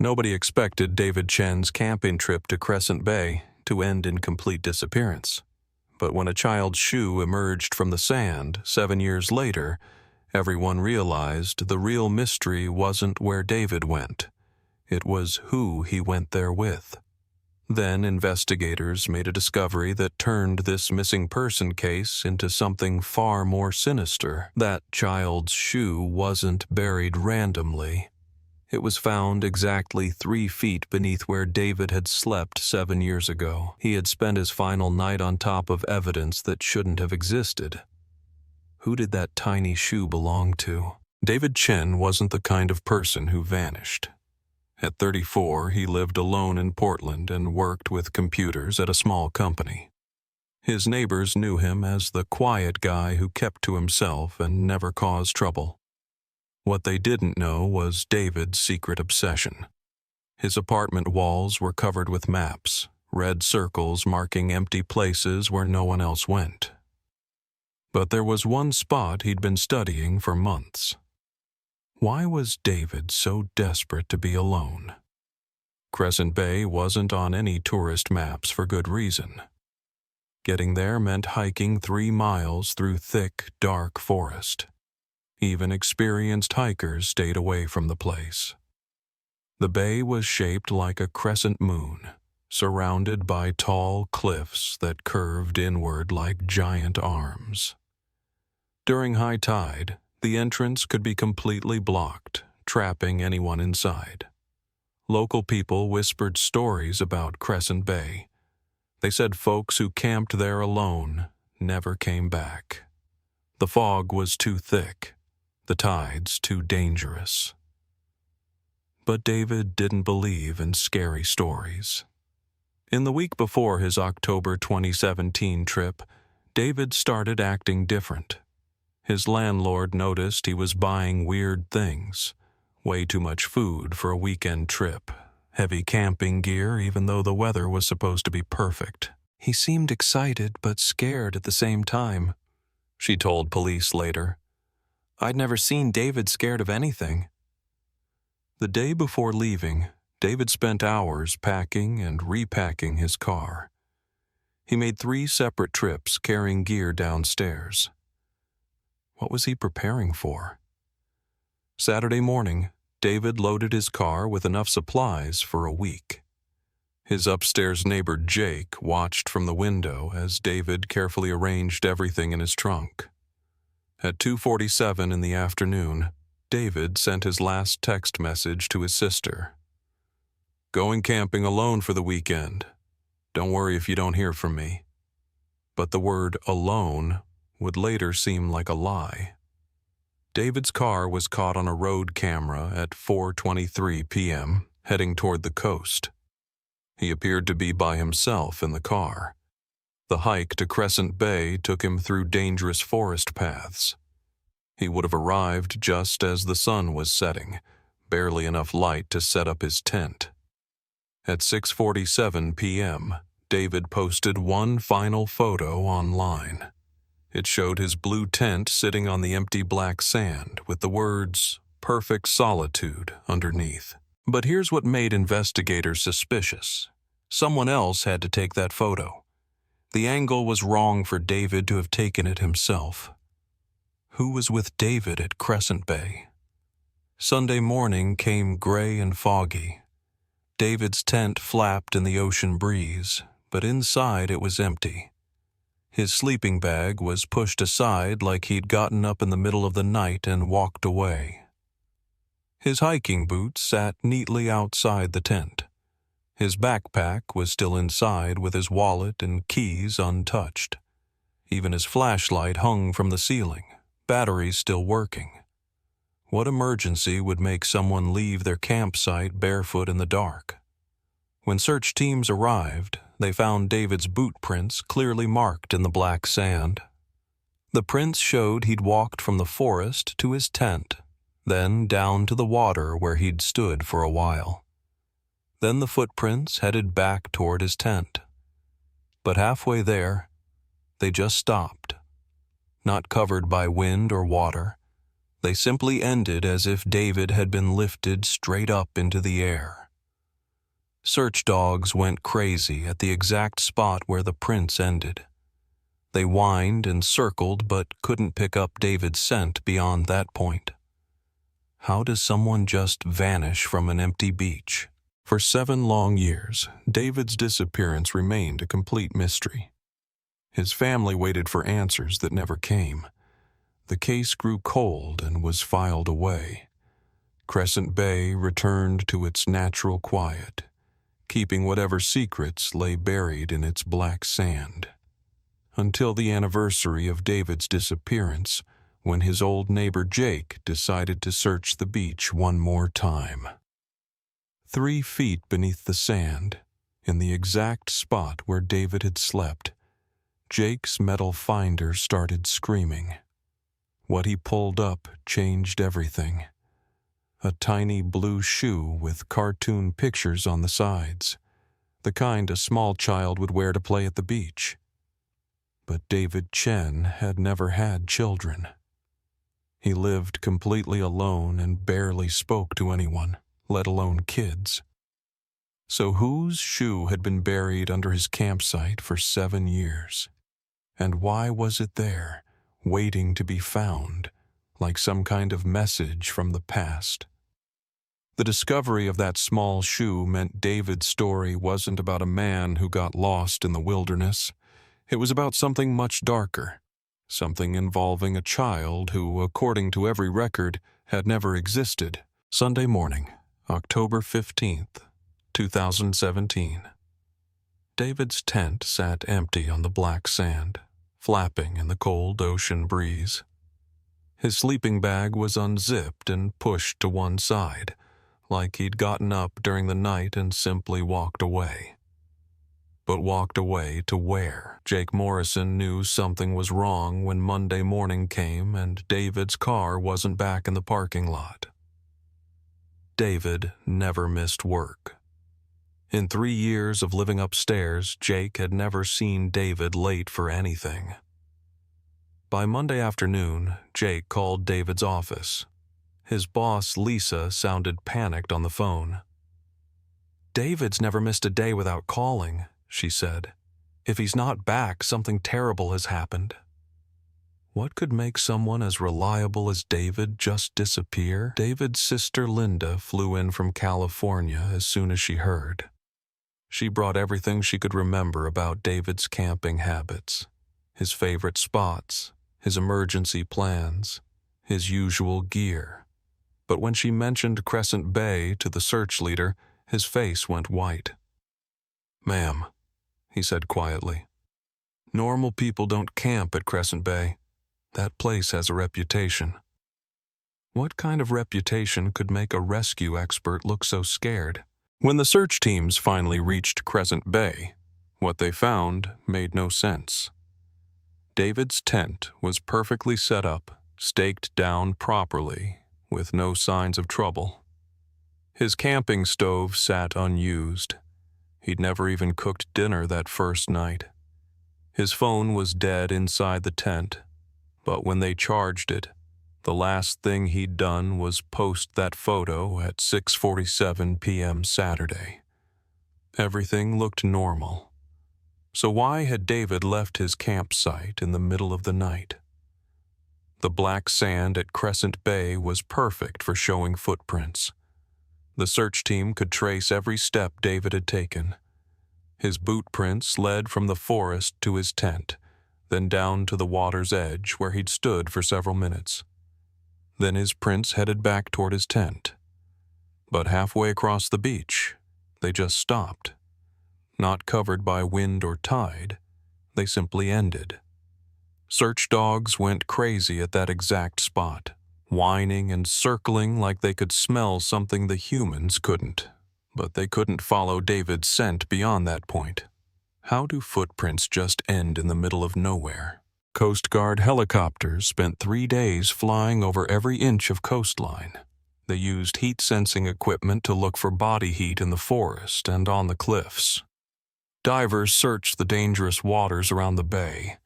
Nobody expected David Chen's camping trip to Crescent Bay to end in complete disappearance. But when a child's shoe emerged from the sand 7 years later, everyone realized the real mystery wasn't where David went. It was who he went there with. Then investigators made a discovery that turned this missing person case into something far more sinister. That child's shoe wasn't buried randomly. It was found exactly 3 feet beneath where David had slept 7 years ago. He had spent his final night on top of evidence that shouldn't have existed. Who did that tiny shoe belong to? David Chen wasn't the kind of person who vanished. At 34, he lived alone in Portland and worked with computers at a small company. His neighbors knew him as the quiet guy who kept to himself and never caused trouble. What they didn't know was David's secret obsession. His apartment walls were covered with maps, red circles marking empty places where no one else went. But there was one spot he'd been studying for months. Why was David so desperate to be alone? Crescent Bay wasn't on any tourist maps for good reason. Getting there meant hiking 3 miles through thick, dark forest. Even experienced hikers stayed away from the place. The bay was shaped like a crescent moon, surrounded by tall cliffs that curved inward like giant arms. During high tide, the entrance could be completely blocked, trapping anyone inside. Local people whispered stories about Crescent Bay. They said folks who camped there alone never came back. The fog was too thick, the tides too dangerous. But David didn't believe in scary stories. In the week before his October 2017 trip, David started acting different. His landlord noticed he was buying weird things. Way too much food for a weekend trip. Heavy camping gear even though the weather was supposed to be perfect. He seemed excited but scared at the same time, she told police later. I'd never seen David scared of anything. The day before leaving, David spent hours packing and repacking his car. He made 3 separate trips carrying gear downstairs. What was he preparing for? Saturday morning, David loaded his car with enough supplies for a week. His upstairs neighbor Jake watched from the window as David carefully arranged everything in his trunk. At 2:47 in the afternoon, David sent his last text message to his sister. Going camping alone for the weekend. Don't worry if you don't hear from me. But the word alone would later seem like a lie. David's car was caught on a road camera at 4:23 p.m., heading toward the coast. He appeared to be by himself in the car. The hike to Crescent Bay took him through dangerous forest paths. He would have arrived just as the sun was setting, barely enough light to set up his tent. At 6:47 p.m., David posted one final photo online. It showed his blue tent sitting on the empty black sand with the words, "Perfect solitude," underneath. But here's what made investigators suspicious. Someone else had to take that photo. The angle was wrong for David to have taken it himself. Who was with David at Crescent Bay? Sunday morning came gray and foggy. David's tent flapped in the ocean breeze, but inside it was empty. His sleeping bag was pushed aside like he'd gotten up in the middle of the night and walked away. His hiking boots sat neatly outside the tent. His backpack was still inside with his wallet and keys untouched. Even his flashlight hung from the ceiling, batteries still working. What emergency would make someone leave their campsite barefoot in the dark? When search teams arrived, they found David's boot prints clearly marked in the black sand. The prints showed he'd walked from the forest to his tent, then down to the water where he'd stood for a while. Then the footprints headed back toward his tent. But halfway there, they just stopped. Not covered by wind or water, they simply ended as if David had been lifted straight up into the air. Search dogs went crazy at the exact spot where the prints ended. They whined and circled but couldn't pick up David's scent beyond that point. How does someone just vanish from an empty beach? For 7 long years, David's disappearance remained a complete mystery. His family waited for answers that never came. The case grew cold and was filed away. Crescent Bay returned to its natural quiet, keeping whatever secrets lay buried in its black sand. Until the anniversary of David's disappearance, when his old neighbor Jake decided to search the beach one more time. 3 feet beneath the sand, in the exact spot where David had slept, Jake's metal finder started screaming. What he pulled up changed everything. A tiny blue shoe with cartoon pictures on the sides, the kind a small child would wear to play at the beach. But David Chen had never had children. He lived completely alone and barely spoke to anyone, let alone kids. So whose shoe had been buried under his campsite for 7 years? And why was it there, waiting to be found, like some kind of message from the past? The discovery of that small shoe meant David's story wasn't about a man who got lost in the wilderness. It was about something much darker, something involving a child who, according to every record, had never existed. Sunday morning, October 15th, 2017. David's tent sat empty on the black sand, flapping in the cold ocean breeze. His sleeping bag was unzipped and pushed to one side, like he'd gotten up during the night and simply walked away. But walked away to where? Jake Morrison knew something was wrong when Monday morning came and David's car wasn't back in the parking lot. David never missed work. In 3 years of living upstairs, Jake had never seen David late for anything. By Monday afternoon, Jake called David's office. His boss, Lisa, sounded panicked on the phone. "David's never missed a day without calling," she said. "If he's not back, something terrible has happened." What could make someone as reliable as David just disappear? David's sister Linda flew in from California as soon as she heard. She brought everything she could remember about David's camping habits, his favorite spots, his emergency plans, his usual gear. But when she mentioned Crescent Bay to the search leader, his face went white. "Ma'am," he said quietly, "normal people don't camp at Crescent Bay. That place has a reputation." What kind of reputation could make a rescue expert look so scared? When the search teams finally reached Crescent Bay, what they found made no sense. David's tent was perfectly set up, staked down properly, with no signs of trouble. His camping stove sat unused. He'd never even cooked dinner that first night. His phone was dead inside the tent, but when they charged it, the last thing he'd done was post that photo at 6:47 p.m. Saturday. Everything looked normal. So why had David left his campsite in the middle of the night? The black sand at Crescent Bay was perfect for showing footprints. The search team could trace every step David had taken. His boot prints led from the forest to his tent, then down to the water's edge where he'd stood for several minutes. Then his prints headed back toward his tent. But halfway across the beach, they just stopped. Not covered by wind or tide, they simply ended. Search dogs went crazy at that exact spot, whining and circling like they could smell something the humans couldn't. But they couldn't follow David's scent beyond that point. How do footprints just end in the middle of nowhere? Coast Guard helicopters spent 3 days flying over every inch of coastline. They used heat-sensing equipment to look for body heat in the forest and on the cliffs. Divers searched the dangerous waters around the bay.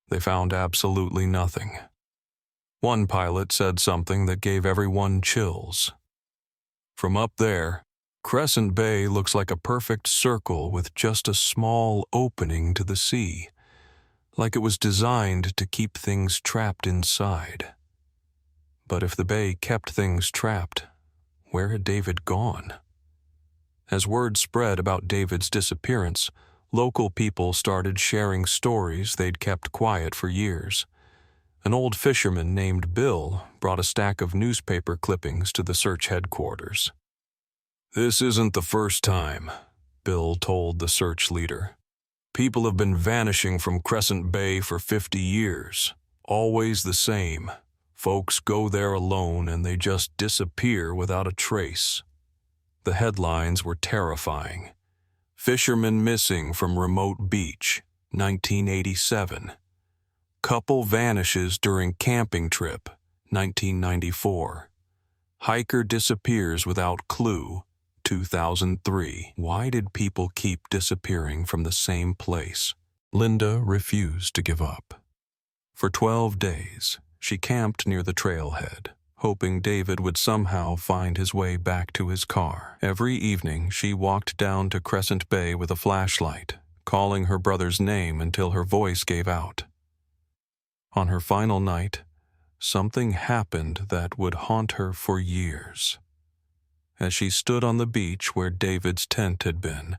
They found absolutely nothing. One pilot said something that gave everyone chills. "From up there, Crescent Bay looks like a perfect circle with just a small opening to the sea, like it was designed to keep things trapped inside. But if the bay kept things trapped, where had David gone? As word spread about David's disappearance, local people started sharing stories they'd kept quiet for years. An old fisherman named Bill brought a stack of newspaper clippings to the search headquarters. "This isn't the first time," Bill told the search leader. "People have been vanishing from Crescent Bay for 50 years. Always the same. Folks go there alone and they just disappear without a trace." The headlines were terrifying. "Fisherman missing from remote beach, 1987. Couple vanishes during camping trip, 1994. Hiker disappears without clue, 2003. Why did people keep disappearing from the same place? Linda refused to give up. For 12 days, she camped near the trailhead, hoping David would somehow find his way back to his car. Every evening, she walked down to Crescent Bay with a flashlight, calling her brother's name until her voice gave out. On her final night, something happened that would haunt her for years. As she stood on the beach where David's tent had been,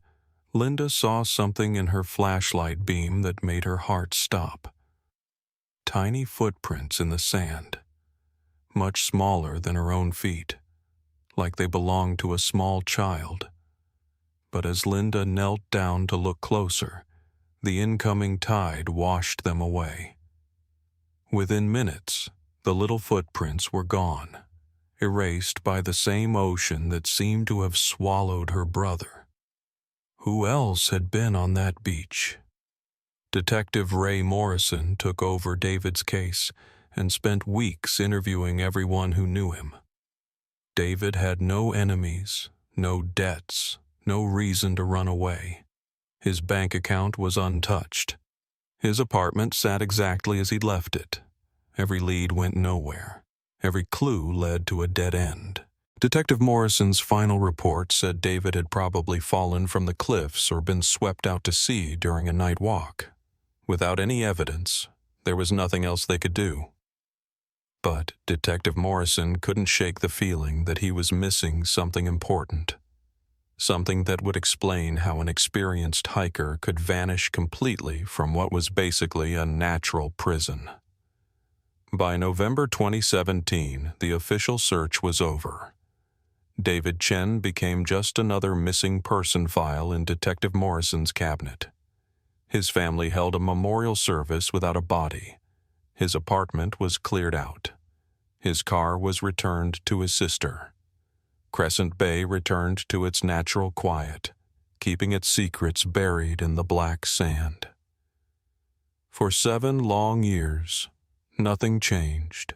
Linda saw something in her flashlight beam that made her heart stop. Tiny footprints in the sand, much smaller than her own feet, like they belonged to a small child. But as Linda knelt down to look closer, the incoming tide washed them away. Within minutes, the little footprints were gone, erased by the same ocean that seemed to have swallowed her brother. Who else had been on that beach? Detective Ray Morrison took over David's case and spent weeks interviewing everyone who knew him. David had no enemies, no debts, no reason to run away. His bank account was untouched. His apartment sat exactly as he'd left it. Every lead went nowhere. Every clue led to a dead end. Detective Morrison's final report said David had probably fallen from the cliffs or been swept out to sea during a night walk. Without any evidence, there was nothing else they could do. But Detective Morrison couldn't shake the feeling that he was missing something important. Something that would explain how an experienced hiker could vanish completely from what was basically a natural prison. By November 2017, the official search was over. David Chen became just another missing person file in Detective Morrison's cabinet. His family held a memorial service without a body. His apartment was cleared out. His car was returned to his sister. Crescent Bay returned to its natural quiet, keeping its secrets buried in the black sand. For 7 long years, nothing changed.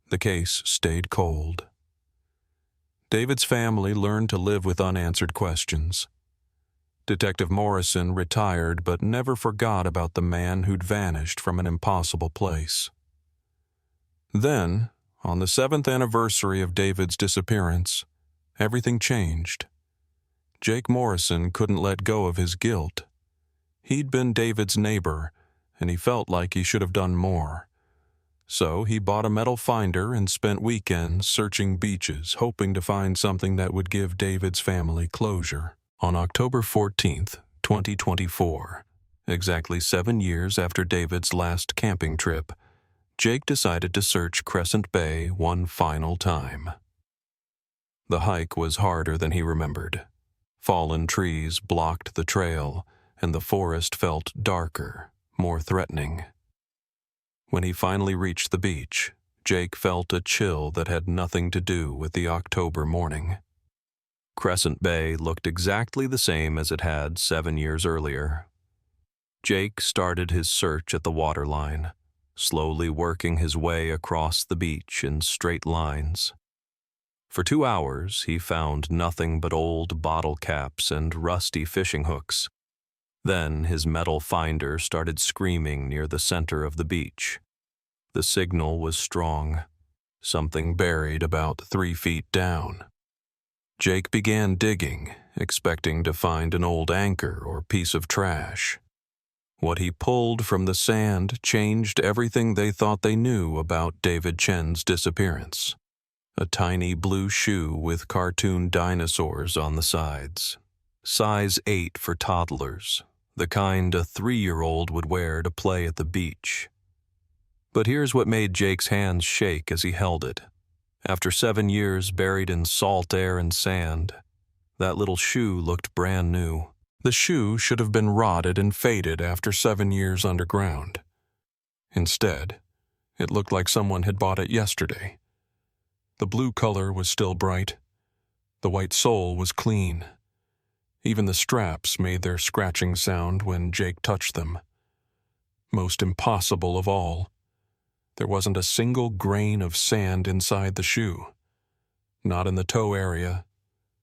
The case stayed cold. David's family learned to live with unanswered questions. Detective Morrison retired but never forgot about the man who'd vanished from an impossible place. Then, on the 7th anniversary of David's disappearance, everything changed. Jake Morrison couldn't let go of his guilt. He'd been David's neighbor, and he felt like he should have done more. So he bought a metal finder and spent weekends searching beaches, hoping to find something that would give David's family closure. On October 14th, 2024, exactly 7 years after David's last camping trip, Jake decided to search Crescent Bay one final time. The hike was harder than he remembered. Fallen trees blocked the trail, and the forest felt darker, more threatening. When he finally reached the beach, Jake felt a chill that had nothing to do with the October morning. Crescent Bay looked exactly the same as it had 7 years earlier. Jake started his search at the waterline, slowly working his way across the beach in straight lines. For 2 hours, he found nothing but old bottle caps and rusty fishing hooks. Then his metal finder started screaming near the center of the beach. The signal was strong, something buried about 3 feet down. Jake began digging, expecting to find an old anchor or piece of trash. What he pulled from the sand changed everything they thought they knew about David Chen's disappearance. A tiny blue shoe with cartoon dinosaurs on the sides. Size 8 for toddlers, the kind a 3-year-old would wear to play at the beach. But here's what made Jake's hands shake as he held it. After 7 years buried in salt air and sand, that little shoe looked brand new. The shoe should have been rotted and faded after 7 years underground. Instead, it looked like someone had bought it yesterday. The blue color was still bright. The white sole was clean. Even the straps made their scratching sound when Jake touched them. Most impossible of all, there wasn't a single grain of sand inside the shoe. Not in the toe area,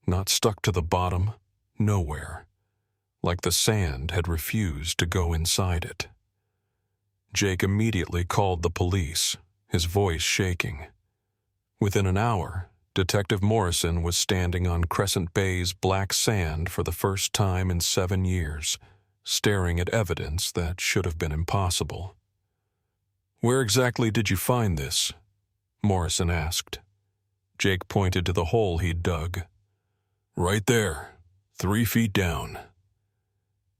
not stuck to the bottom, nowhere. Like the sand had refused to go inside it. Jake immediately called the police, his voice shaking. Within an hour, Detective Morrison was standing on Crescent Bay's black sand for the first time in 7 years, staring at evidence that should have been impossible. "Where exactly did you find this?" Morrison asked. Jake pointed to the hole he'd dug. "Right there, 3 feet down."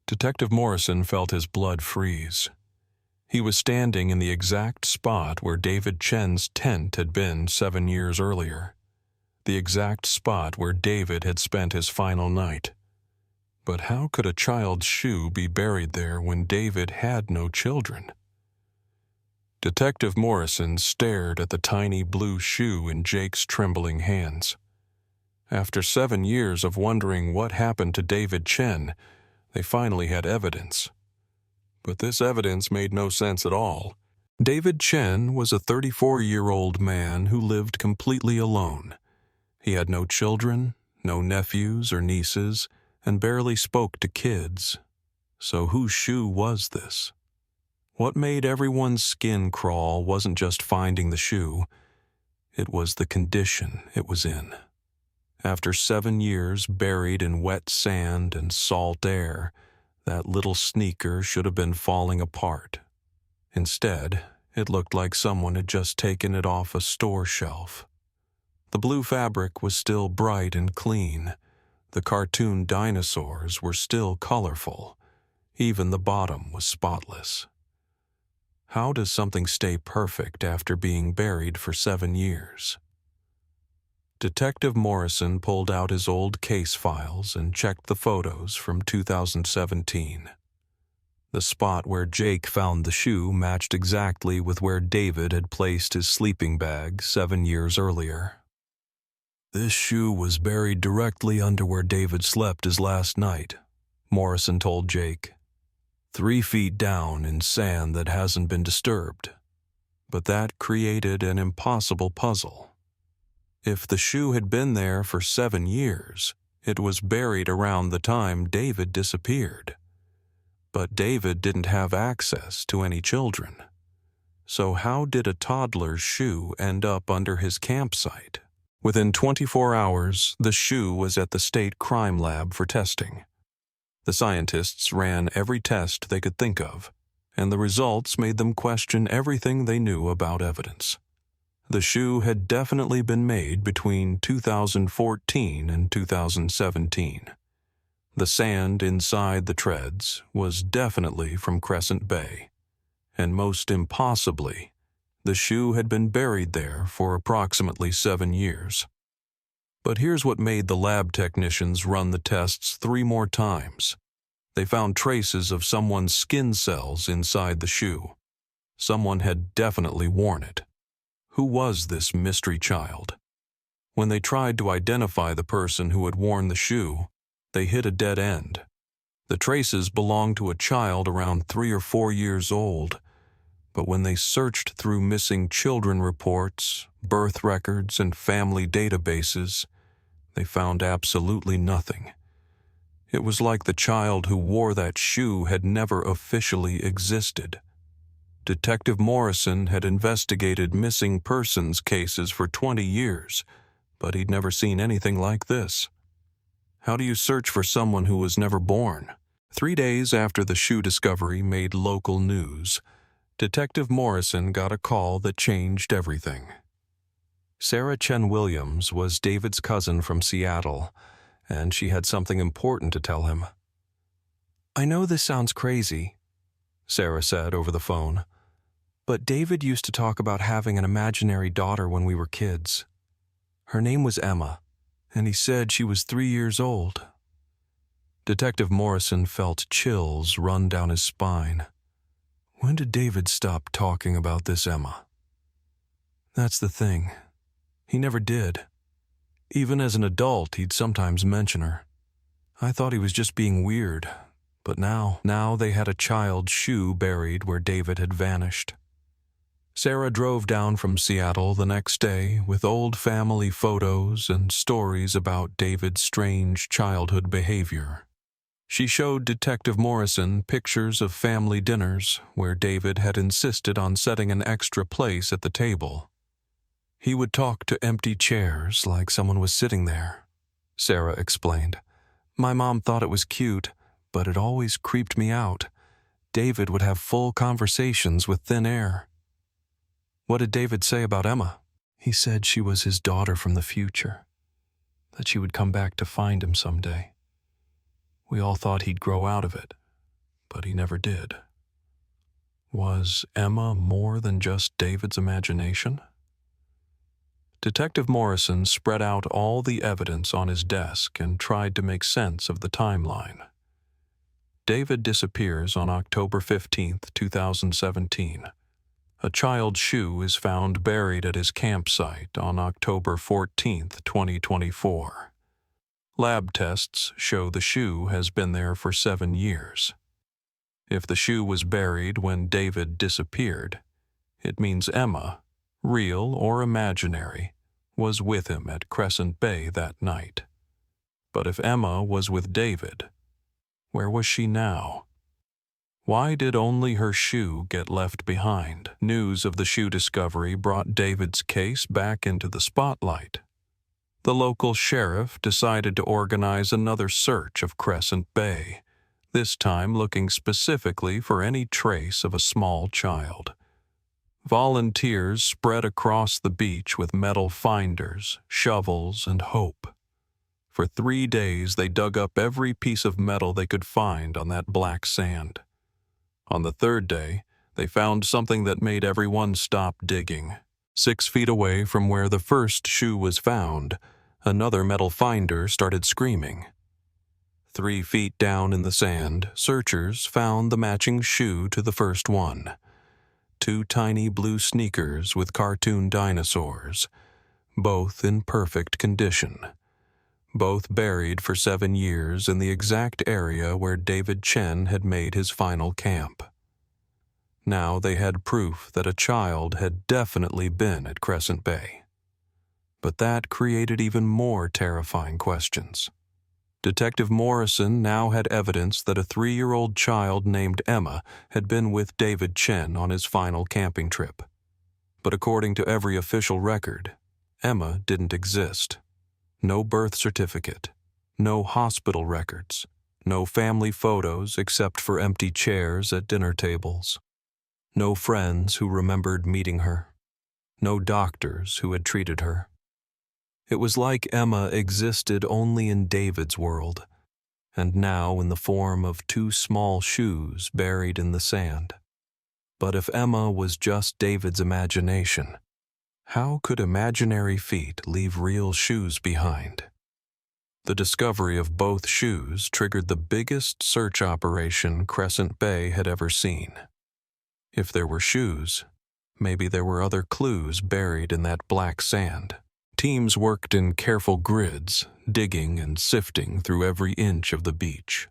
Detective Morrison felt his blood freeze. He was standing in the exact spot where David Chen's tent had been 7 years earlier. The exact spot where David had spent his final night. But how could a child's shoe be buried there when David had no children? Detective Morrison stared at the tiny blue shoe in Jake's trembling hands. After 7 years of wondering what happened to David Chen, they finally had evidence. But this evidence made no sense at all. David Chen was a 34-year-old man who lived completely alone. He had no children, no nephews or nieces, and barely spoke to kids. So whose shoe was this? What made everyone's skin crawl wasn't just finding the shoe, it was the condition it was in. After 7 years buried in wet sand and salt air, that little sneaker should have been falling apart. Instead, it looked like someone had just taken it off a store shelf. The blue fabric was still bright and clean. The cartoon dinosaurs were still colorful. Even the bottom was spotless. How does something stay perfect after being buried for 7 years? Detective Morrison pulled out his old case files and checked the photos from 2017. The spot where Jake found the shoe matched exactly with where David had placed his sleeping bag 7 years earlier. "This shoe was buried directly under where David slept his last night," Morrison told Jake. 3 feet down in sand that hasn't been disturbed. But that created an impossible puzzle. If the shoe had been there for 7 years, it was buried around the time David disappeared. But David didn't have access to any children. So how did a toddler's shoe end up under his campsite? Within 24 hours, the shoe was at the state crime lab for testing. The scientists ran every test they could think of, and the results made them question everything they knew about evidence. The shoe had definitely been made between 2014 and 2017. The sand inside the treads was definitely from Crescent Bay, and most impossibly, the shoe had been buried there for approximately 7 years. But here's what made the lab technicians run the tests 3 more times. They found traces of someone's skin cells inside the shoe. Someone had definitely worn it. Who was this mystery child? When they tried to identify the person who had worn the shoe, they hit a dead end. The traces belonged to a child around 3 or 4 years old, but when they searched through missing children reports, birth records, and family databases, they found absolutely nothing. It was like the child who wore that shoe had never officially existed. Detective Morrison had investigated missing persons cases for 20 years, but he'd never seen anything like this. How do you search for someone who was never born? 3 days after the shoe discovery made local news, Detective Morrison got a call that changed everything. Sarah Chen Williams was David's cousin from Seattle, and she had something important to tell him. "I know this sounds crazy," Sarah said over the phone, "but David used to talk about having an imaginary daughter when we were kids. Her name was Emma, and he said she was 3 years old." Detective Morrison felt chills run down his spine. When did David stop talking about this Emma? That's the thing. He never did. Even as an adult, he'd sometimes mention her. I thought he was just being weird, but now they had a child's shoe buried where David had vanished. Sarah drove down from Seattle the next day with old family photos and stories about David's strange childhood behavior. She showed Detective Morrison pictures of family dinners where David had insisted on setting an extra place at the table. He would talk to empty chairs like someone was sitting there, Sarah explained. My mom thought it was cute, but it always creeped me out. David would have full conversations with thin air. What did David say about Emma? He said she was his daughter from the future, that she would come back to find him someday. We all thought he'd grow out of it, but he never did. Was Emma more than just David's imagination? Detective Morrison spread out all the evidence on his desk and tried to make sense of the timeline. David disappears on October 15, 2017. A child's shoe is found buried at his campsite on October 14, 2024. Lab tests show the shoe has been there for 7 years. If the shoe was buried when David disappeared, it means Emma, real or imaginary, was with him at Crescent Bay that night. But if Emma was with David, where was she now? Why did only her shoe get left behind? News of the shoe discovery brought David's case back into the spotlight. The local sheriff decided to organize another search of Crescent Bay, this time looking specifically for any trace of a small child. Volunteers spread across the beach with metal finders, shovels, and hope. For 3 days they dug up every piece of metal they could find on that black sand. On the 3rd day, they found something that made everyone stop digging. 6 feet away from where the first shoe was found, another metal finder started screaming. 3 feet down in the sand, searchers found the matching shoe to the first one. 2 tiny blue sneakers with cartoon dinosaurs, both in perfect condition. Both buried for 7 years in the exact area where David Chen had made his final camp. Now they had proof that a child had definitely been at Crescent Bay. But that created even more terrifying questions. Detective Morrison now had evidence that a 3-year-old child named Emma had been with David Chen on his final camping trip. But according to every official record, Emma didn't exist. No birth certificate, no hospital records, no family photos except for empty chairs at dinner tables, no friends who remembered meeting her, no doctors who had treated her. It was like Emma existed only in David's world, and now in the form of 2 small shoes buried in the sand. But if Emma was just David's imagination, how could imaginary feet leave real shoes behind? The discovery of both shoes triggered the biggest search operation Crescent Bay had ever seen. If there were shoes, maybe there were other clues buried in that black sand. Teams worked in careful grids, digging and sifting through every inch of the beach.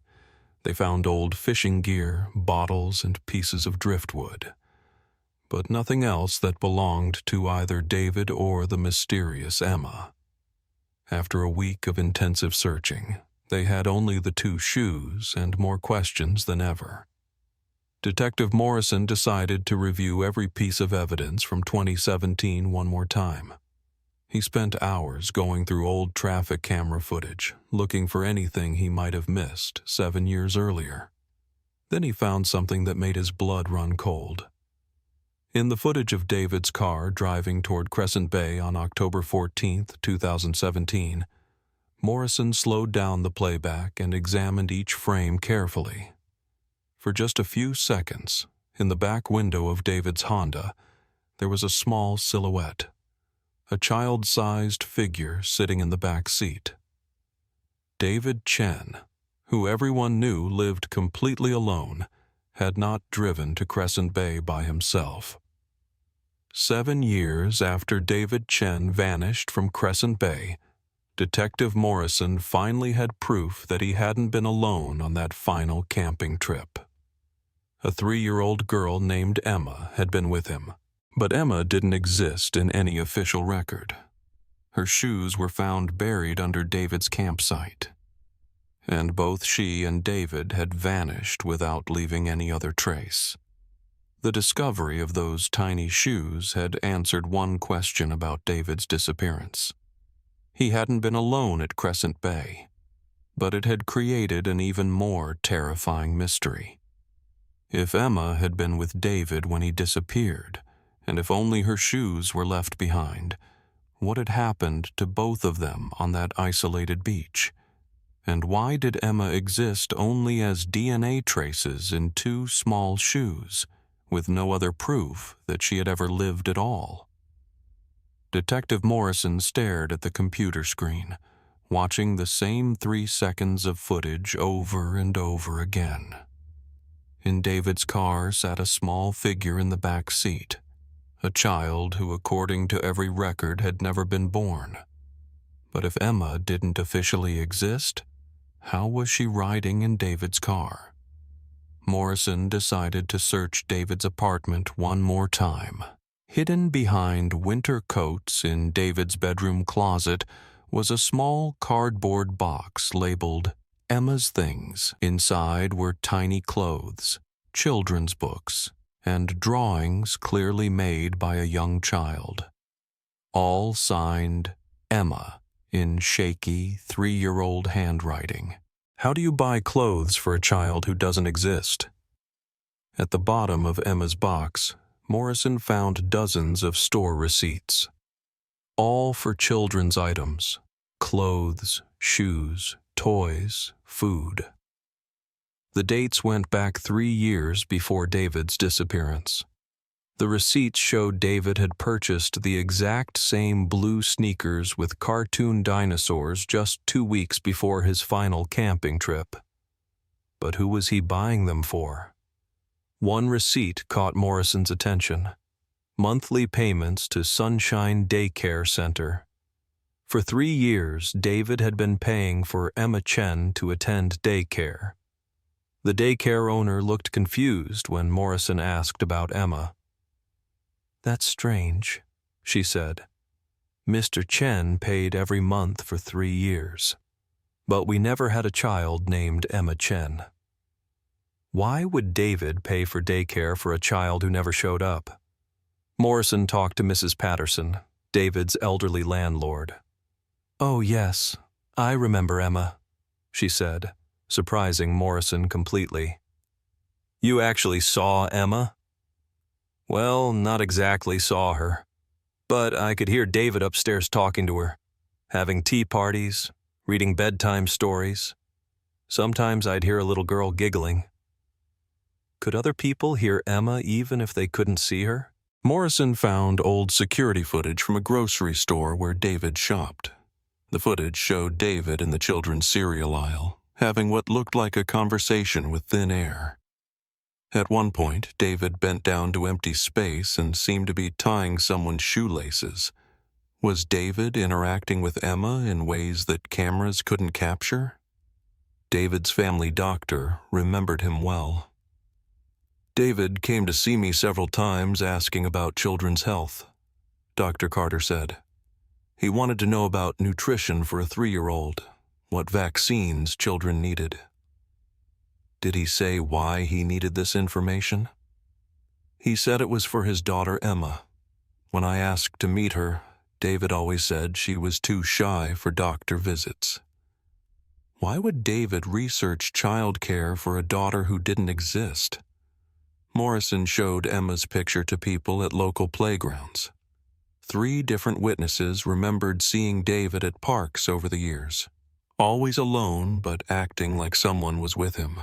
They found old fishing gear, bottles, and pieces of driftwood, but nothing else that belonged to either David or the mysterious Emma. After a week of intensive searching, they had only the 2 shoes and more questions than ever. Detective Morrison decided to review every piece of evidence from 2017 one more time. He spent hours going through old traffic camera footage, looking for anything he might have missed 7 years earlier. Then he found something that made his blood run cold. In the footage of David's car driving toward Crescent Bay on October 14, 2017, Morrison slowed down the playback and examined each frame carefully. For just a few seconds, in the back window of David's Honda, there was a small silhouette, a child-sized figure sitting in the back seat. David Chen, who everyone knew lived completely alone, had not driven to Crescent Bay by himself. 7 years after David Chen vanished from Crescent Bay, Detective Morrison finally had proof that he hadn't been alone on that final camping trip. A 3-year-old girl named Emma had been with him, but Emma didn't exist in any official record. Her shoes were found buried under David's campsite, and both she and David had vanished without leaving any other trace. The discovery of those tiny shoes had answered one question about David's disappearance. He hadn't been alone at Crescent Bay, but it had created an even more terrifying mystery. If Emma had been with David when he disappeared, and if only her shoes were left behind, what had happened to both of them on that isolated beach? And why did Emma exist only as DNA traces in 2 small shoes, with no other proof that she had ever lived at all? Detective Morrison stared at the computer screen, watching the same 3 seconds of footage over and over again. In David's car sat a small figure in the back seat, a child who, according to every record, had never been born. But if Emma didn't officially exist, how was she riding in David's car? Morrison decided to search David's apartment one more time. Hidden behind winter coats in David's bedroom closet was a small cardboard box labeled Emma's Things. Inside were tiny clothes, children's books, and drawings clearly made by a young child. All signed Emma in shaky 3-year-old handwriting. How do you buy clothes for a child who doesn't exist? At the bottom of Emma's box, Morrison found dozens of store receipts, all for children's items: clothes, shoes, toys, food. The dates went back 3 years before David's disappearance. The receipts showed David had purchased the exact same blue sneakers with cartoon dinosaurs just 2 weeks before his final camping trip. But who was he buying them for? One receipt caught Morrison's attention: monthly payments to Sunshine Daycare Center. For 3 years, David had been paying for Emma Chen to attend daycare. The daycare owner looked confused when Morrison asked about Emma. "That's strange," she said. "Mr. Chen paid every month for 3 years, but we never had a child named Emma Chen." Why would David pay for daycare for a child who never showed up? Morrison talked to Mrs. Patterson, David's elderly landlord. "Oh, yes, I remember Emma," she said, surprising Morrison completely. "You actually saw Emma?" "Well, not exactly saw her, but I could hear David upstairs talking to her, having tea parties, reading bedtime stories. Sometimes I'd hear a little girl giggling." Could other people hear Emma even if they couldn't see her? Morrison found old security footage from a grocery store where David shopped. The footage showed David in the children's cereal aisle, having what looked like a conversation with thin air. At one point, David bent down to empty space and seemed to be tying someone's shoelaces. Was David interacting with Emma in ways that cameras couldn't capture? David's family doctor remembered him well. "David came to see me several times asking about children's health," Dr. Carter said. "He wanted to know about nutrition for a 3-year-old, what vaccines children needed." Did he say why he needed this information? "He said it was for his daughter Emma. When I asked to meet her, David always said she was too shy for doctor visits. Why would David research childcare for a daughter who didn't exist? Morrison showed Emma's picture to people at local playgrounds. 3 different witnesses remembered seeing David at parks over the years, always alone but acting like someone was with him.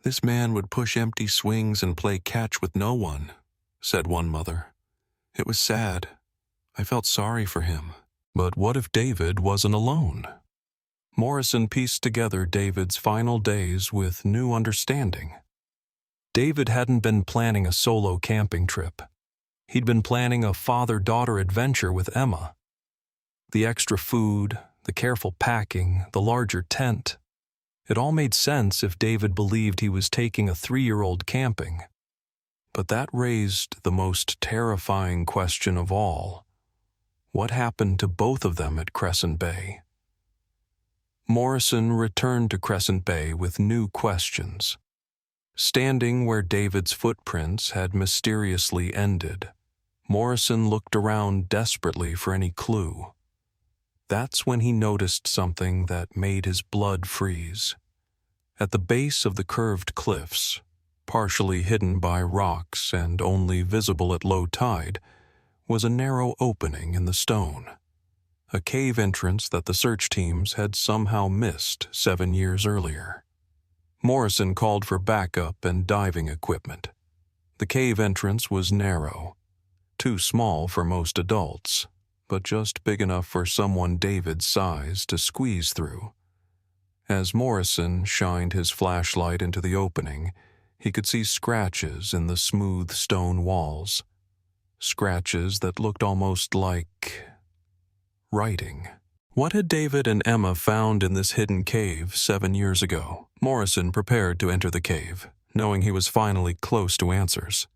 "This man would push empty swings and play catch with no one," said one mother. "It was sad. I felt sorry for him." But what if David wasn't alone? Morrison pieced together David's final days with new understanding. David hadn't been planning a solo camping trip. He'd been planning a father-daughter adventure with Emma. The extra food, the careful packing, the larger tent. It all made sense if David believed he was taking a 3-year-old camping. But that raised the most terrifying question of all. What happened to both of them at Crescent Bay? Morrison returned to Crescent Bay with new questions. Standing where David's footprints had mysteriously ended, Morrison looked around desperately for any clue. That's when he noticed something that made his blood freeze. At the base of the curved cliffs, partially hidden by rocks and only visible at low tide, was a narrow opening in the stone. A cave entrance that the search teams had somehow missed 7 years earlier. Morrison called for backup and diving equipment. The cave entrance was narrow, too small for most adults, but just big enough for someone David's size to squeeze through. As Morrison shined his flashlight into the opening, he could see scratches in the smooth stone walls. Scratches that looked almost like writing. What had David and Emma found in this hidden cave 7 years ago? Morrison prepared to enter the cave, knowing he was finally close to answers.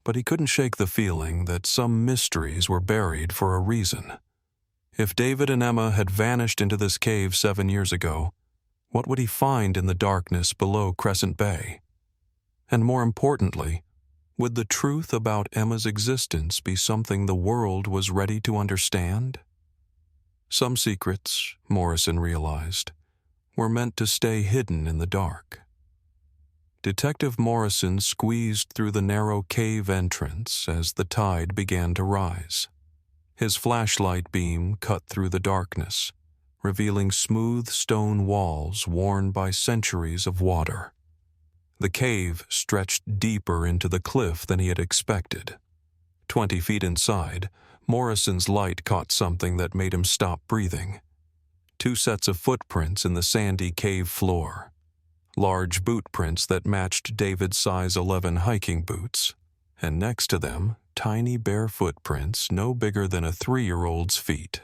But he couldn't shake the feeling that some mysteries were buried for a reason. If David and Emma had vanished into this cave 7 years ago, what would he find in the darkness below Crescent Bay? And more importantly, would the truth about Emma's existence be something the world was ready to understand? Some secrets, Morrison realized, were meant to stay hidden in the dark. Detective Morrison squeezed through the narrow cave entrance as the tide began to rise. His flashlight beam cut through the darkness, revealing smooth stone walls worn by centuries of water. The cave stretched deeper into the cliff than he had expected. 20 feet inside, Morrison's light caught something that made him stop breathing. 2 sets of footprints in the sandy cave floor. Large boot prints that matched David's size 11 hiking boots, and next to them, tiny bare footprints no bigger than a 3-year-old's feet.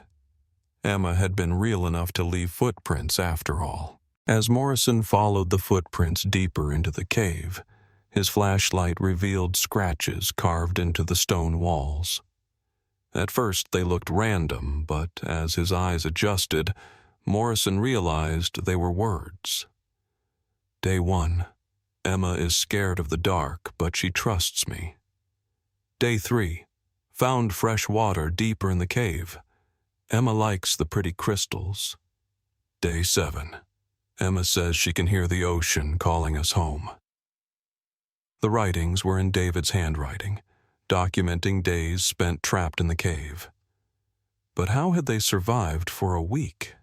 Emma had been real enough to leave footprints after all. As Morrison followed the footprints deeper into the cave, his flashlight revealed scratches carved into the stone walls. At first they looked random, but as his eyes adjusted, Morrison realized they were words. Day 1. Emma is scared of the dark, but she trusts me. Day 3. Found fresh water deeper in the cave. Emma likes the pretty crystals. Day 7. Emma says she can hear the ocean calling us home. The writings were in David's handwriting, documenting days spent trapped in the cave. But how had they survived for a week?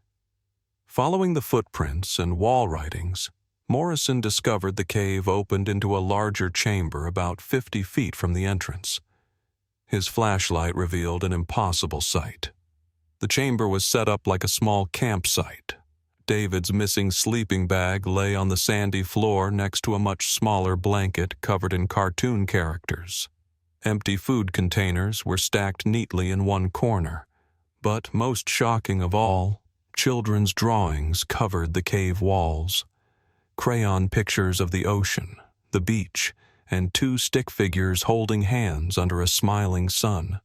Following the footprints and wall writings, Morrison discovered the cave opened into a larger chamber about 50 feet from the entrance. His flashlight revealed an impossible sight. The chamber was set up like a small campsite. David's missing sleeping bag lay on the sandy floor next to a much smaller blanket covered in cartoon characters. Empty food containers were stacked neatly in one corner. But most shocking of all, children's drawings covered the cave walls. Crayon pictures of the ocean, the beach, and 2 stick figures holding hands under a smiling sun.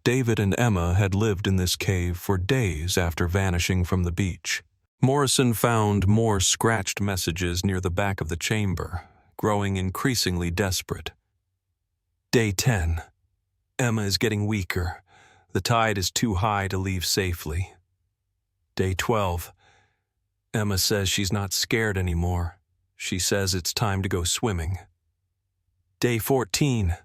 David and Emma had lived in this cave for days after vanishing from the beach. Morrison found more scratched messages near the back of the chamber, growing increasingly desperate. Day 10. Emma is getting weaker. The tide is too high to leave safely. Day 12. Emma says she's not scared anymore. She says it's time to go swimming. Day 14.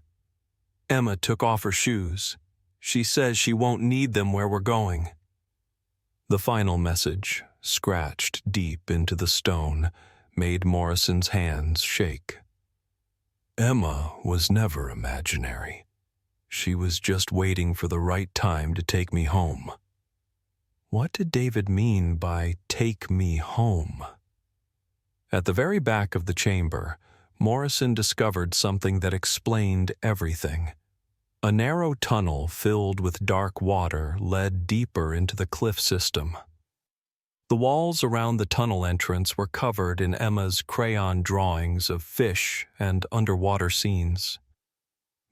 Emma took off her shoes. She says she won't need them where we're going. The final message, scratched deep into the stone, made Morrison's hands shake. Emma was never imaginary. She was just waiting for the right time to take me home. What did David mean by take me home? At the very back of the chamber, Morrison discovered something that explained everything. A narrow tunnel filled with dark water led deeper into the cliff system. The walls around the tunnel entrance were covered in Emma's crayon drawings of fish and underwater scenes.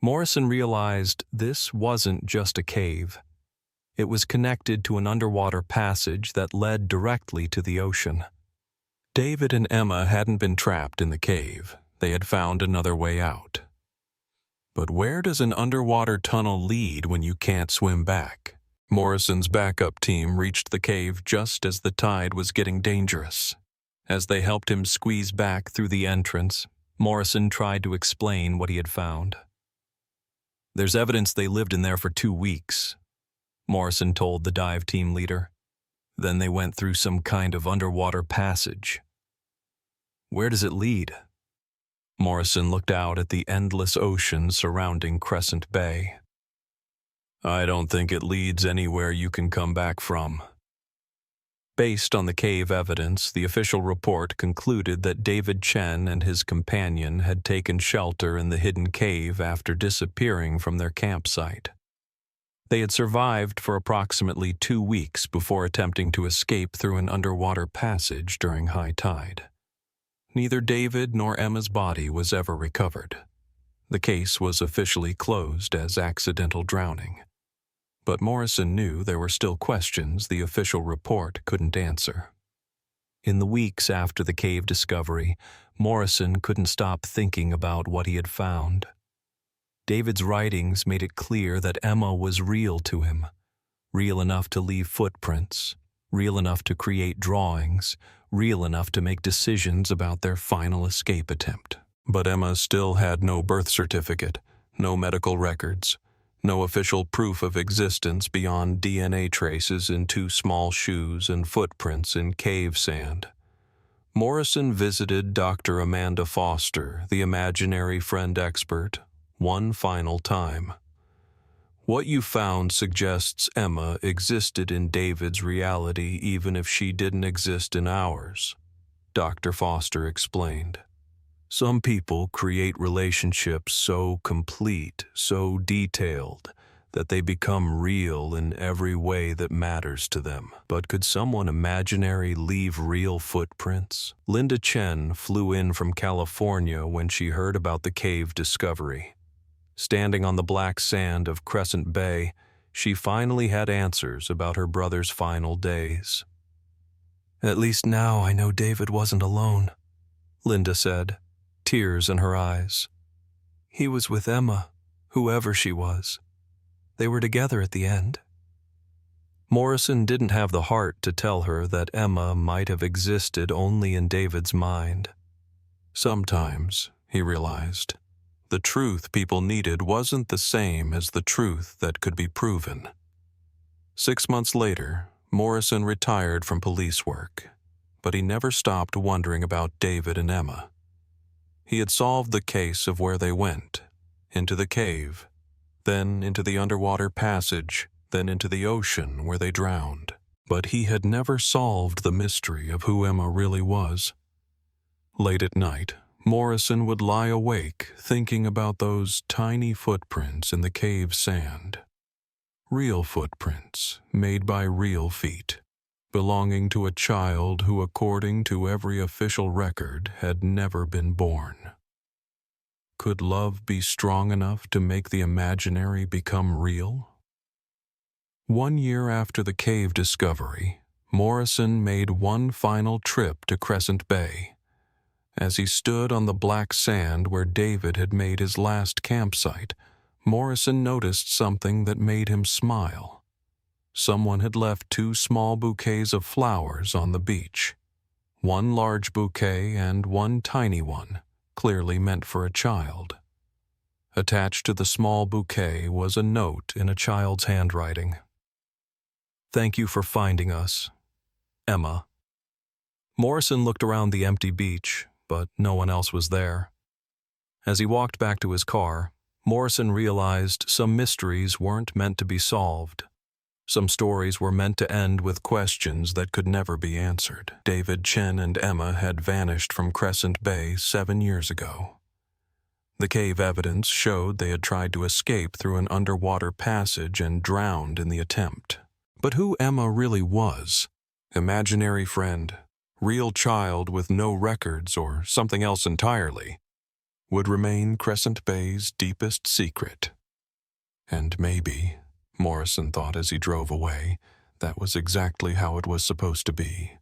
Morrison realized this wasn't just a cave. It was connected to an underwater passage that led directly to the ocean. David and Emma hadn't been trapped in the cave. They had found another way out. But where does an underwater tunnel lead when you can't swim back? Morrison's backup team reached the cave just as the tide was getting dangerous. As they helped him squeeze back through the entrance, Morrison tried to explain what he had found. There's evidence they lived in there for 2 weeks, Morrison told the dive team leader. Then they went through some kind of underwater passage. Where does it lead? Morrison looked out at the endless ocean surrounding Crescent Bay. I don't think it leads anywhere you can come back from. Based on the cave evidence, the official report concluded that David Chen and his companion had taken shelter in the hidden cave after disappearing from their campsite. They had survived for approximately 2 weeks before attempting to escape through an underwater passage during high tide. Neither David nor Emma's body was ever recovered. The case was officially closed as accidental drowning. But Morrison knew there were still questions the official report couldn't answer. In the weeks after the cave discovery, Morrison couldn't stop thinking about what he had found. David's writings made it clear that Emma was real to him, real enough to leave footprints, real enough to create drawings, real enough to make decisions about their final escape attempt. But Emma still had no birth certificate, no medical records, no official proof of existence beyond DNA traces in 2 small shoes and footprints in cave sand. Morrison visited Dr. Amanda Foster, the imaginary friend expert, one final time. What you found suggests Emma existed in David's reality even if she didn't exist in ours, Dr. Foster explained. Some people create relationships so complete, so detailed, that they become real in every way that matters to them. But could someone imaginary leave real footprints? Linda Chen flew in from California when she heard about the cave discovery. Standing on the black sand of Crescent Bay, she finally had answers about her brother's final days. At least now I know David wasn't alone, Linda said, tears in her eyes. He was with Emma, whoever she was. They were together at the end. Morrison didn't have the heart to tell her that Emma might have existed only in David's mind. Sometimes, he realized, the truth people needed wasn't the same as the truth that could be proven. 6 months later, Morrison retired from police work, but he never stopped wondering about David and Emma. He had solved the case of where they went, into the cave, then into the underwater passage, then into the ocean where they drowned. But he had never solved the mystery of who Emma really was. Late at night, Morrison would lie awake thinking about those tiny footprints in the cave sand. Real footprints made by real feet, belonging to a child who, according to every official record, had never been born. Could love be strong enough to make the imaginary become real? 1 year after the cave discovery, Morrison made one final trip to Crescent Bay. As he stood on the black sand where David had made his last campsite, Morrison noticed something that made him smile. Someone had left 2 small bouquets of flowers on the beach. One large bouquet and one tiny one, clearly meant for a child. Attached to the small bouquet was a note in a child's handwriting. "Thank you for finding us, Emma." Morrison looked around the empty beach, but no one else was there. As he walked back to his car, Morrison realized some mysteries weren't meant to be solved. Some stories were meant to end with questions that could never be answered. David Chen and Emma had vanished from Crescent Bay 7 years ago. The cave evidence showed they had tried to escape through an underwater passage and drowned in the attempt. But who Emma really was, imaginary friend, real child with no records, or something else entirely, would remain Crescent Bay's deepest secret. And maybe, Morrison thought as he drove away, that was exactly how it was supposed to be.